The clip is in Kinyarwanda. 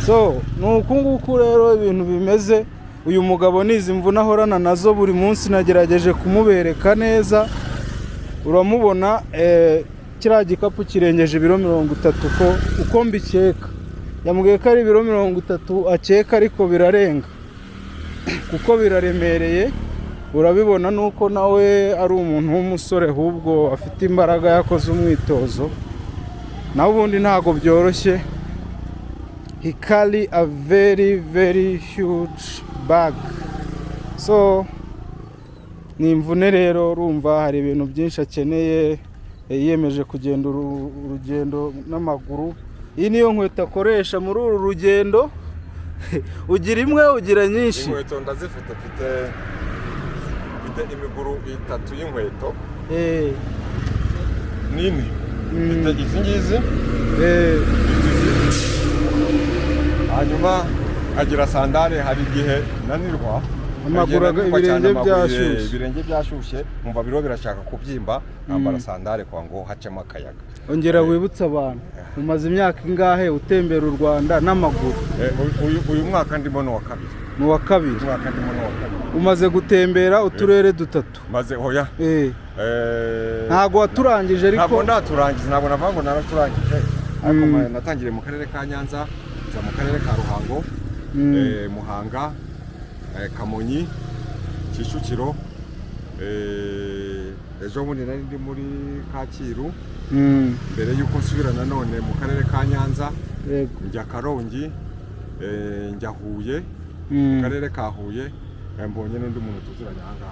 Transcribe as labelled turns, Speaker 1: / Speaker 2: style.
Speaker 1: so nuko nguko rero ibintu bimeze. Uyu mugabo nizi mvuna ahorana nazo buri munsi nagerageje kumubereka neza. Uramubona kiriya gikapu kirengeje ibiro 30 uko mbikeka. Yambwiye ko ari ibiro 30 akeka, ariko birarenga kuko biraremereye. Urabibona nuko nawe ari umuntu w'umusore, ahubwo afite imbaraga, yakoze umwitozo. Naho ubundi ntago byoroshye. He carry a very huge bag. So ni imvune rero, urumva hari ibintu byinshi akeneye. Yiyemeje kugenda urugendo n'amaguru. Iyi niyo nkweto akoresha muri uru rugendo. Ugira imwe ugira nyinshi.
Speaker 2: Inkweto ndazifite, mfite imiguru 3 y'inkweto nini. Mfite izi ngizi hanyuma agira sandale. Hari igihe nanirwa
Speaker 1: amaguru
Speaker 2: ibirenge byashushe, umva biro birashaka kubyimba, ambara sandale kwa ngo hacemo akayaga.
Speaker 1: Ongera wibutsa abantu, umaze imyaka ingahe utembera u Rwanda n'amaguru?
Speaker 2: Uyu mwaka ndimo no wa kabiri.
Speaker 1: Mu wa kabiri?
Speaker 2: Mwaka ndimo no wa kabiri.
Speaker 1: Umaze gutembera uturere 3?
Speaker 2: Maze hoya.
Speaker 1: Ntago waturangije ariko?
Speaker 2: Ntabwo ndaturangiza, ntabwo navango naraturangije. Ariko natangire mu karere ka Nyanza, za mu karere ka Ruhango, Muhanga, Kamonyi, Kicukiro, ejo bundi nari ndi muri Kacyiru. Mbere yuko nsubira nanone mu karere ka Nyanza, njya Karongi, njya Huye, mu karere ka Huye, mbonye n'undi muntu tuziranye aha ngaha.